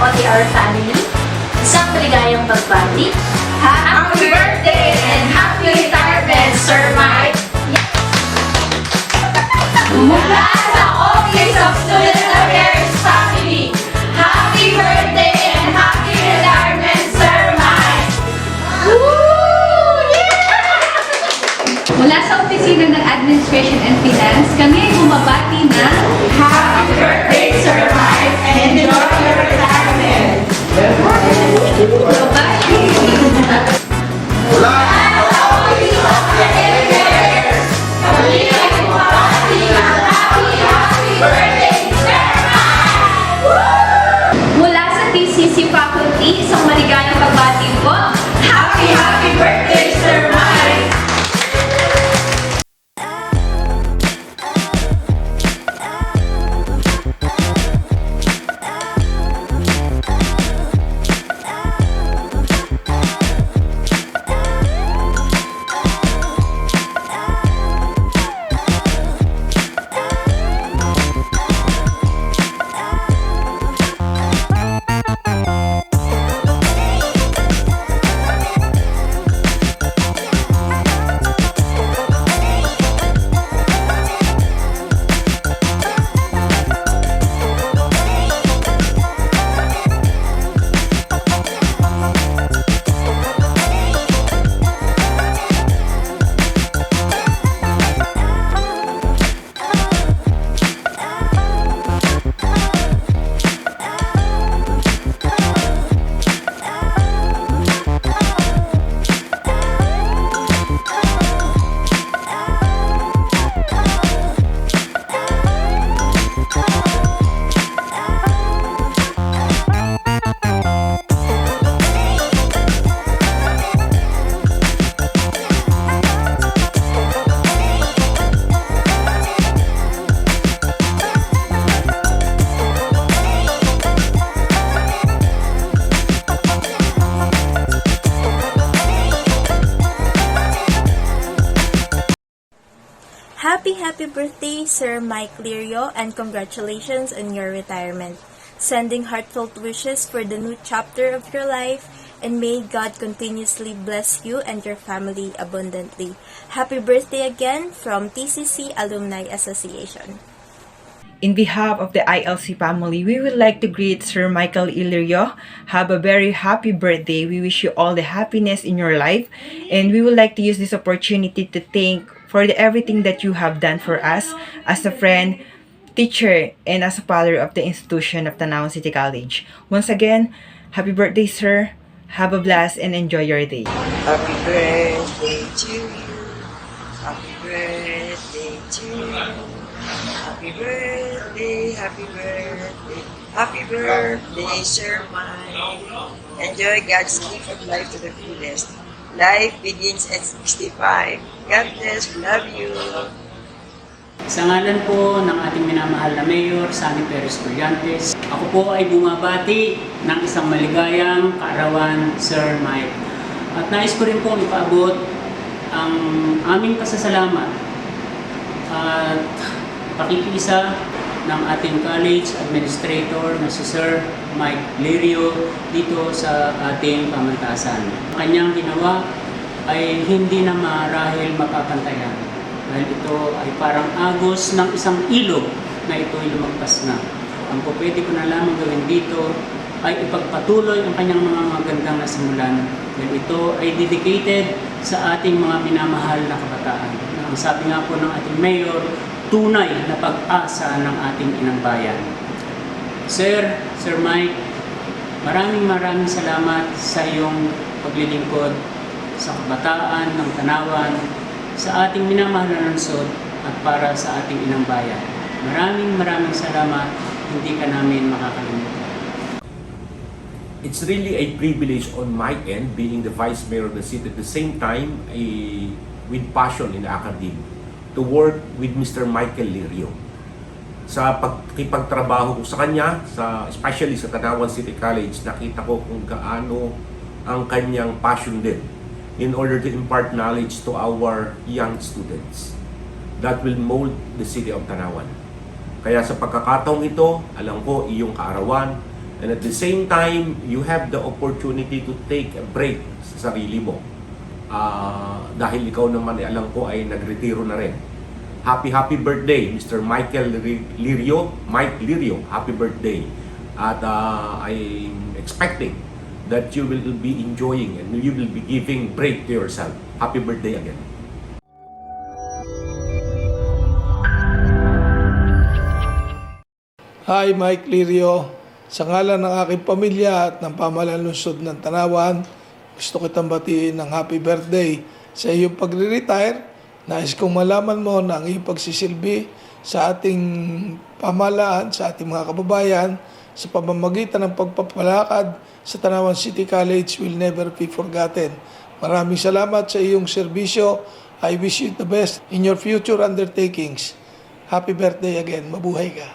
OTR family, isang maligayang pagbati. Happy birthday and happy retirement, Sir Mike! Mula sa Office of Student Affairs family, happy birthday and happy retirement, Sir Mike! Mula sa Opisina ng Administration and Finance, kami ay bumabati na Happy birthday, Sir Mike, and enjoy your retirement! mula sa TCC Faculty, isang maligayang pagbati po. Happy birthday, Sir Mike! Happy birthday, Sir Mike Lirio, and congratulations on your retirement. Sending heartfelt wishes for the new chapter of your life, and may God continuously bless you and your family abundantly. Happy birthday again from TCC Alumni Association. In behalf of the ILC family, we would like to greet Sir Michael Ilirio. Have a very happy birthday. We wish you all the happiness in your life, and we would like to use this opportunity to thank for everything that you have done for us as a friend, teacher, and as a father of the institution of Tanawan City College. Once again, happy birthday, sir. Have a blast and enjoy your day. Happy birthday to you. Happy birthday to you. Happy birthday, happy birthday. Happy birthday, Sir Mike. Enjoy God's gift of life to the fullest. Life begins at 65. God bless, love you. Sa ngalan po ng ating minamahal na Mayor, Sunny Perez Collantes, ako po ay bumabati ng isang maligayang kaarawan, Sir Mike. At nais ko rin po ipaabot ang aming pasasalamat at pakikiisa ng ating college administrator na si Sir Mike Lirio dito sa ating pamantasan. Ang kanyang ginawa ay hindi na marahil mapapantayan dahil ito ay parang agos ng isang ilog na ito'y lumagpas na. Ang po pwede ko na lamang gawin dito ay ipagpatuloy ang kanyang mga magandang nasimulan dahil ito ay dedicated sa ating mga minamahal na kabataan. Ang sabi nga po ng ating mayor, tunay na pag-asa ng ating inang bayan. Sir Mike, maraming salamat sa iyong paglilingkod sa kabataan ng Tanawan, sa ating minamahal na lungsod at para sa ating inang bayan. Maraming salamat, hindi ka namin makakalimutan. It's really a privilege on my end being the Vice Mayor of the city, at the same time with passion in academia, to work with Mr. Michael Lirio. Sa pagkipagtrabaho ko sa kanya, especially sa Tanawan City College, nakita ko kung gaano ang kanyang passion din in order to impart knowledge to our young students that will mold the city of Tanawan. Kaya sa pagkakataong ito, alam ko iyong kaarawan And at the same time, you have the opportunity to take a break sa sarili mo. Dahil ikaw naman, alam ko, ay nagretiro na rin. Happy birthday, Mr. Michael Lirio. Mike Lirio, happy birthday. At I'm expecting that you will be enjoying and you will be giving break to yourself. Happy birthday again. Hi, Mike Lirio. Sa ngalan ng aking pamilya at ng pamahalaan lungsod ng Tanawan, gusto kitang batiin ng happy birthday sa iyong pagre-retire. Nais kong malaman mo na ang iyong pagsisilbi sa ating pamahalaan, sa ating mga kababayan, sa pamamagitan ng pagpapalakad sa Tanawan City College will never be forgotten. Maraming salamat sa iyong serbisyo. I wish you the best in your future undertakings. Happy birthday again. Mabuhay ka.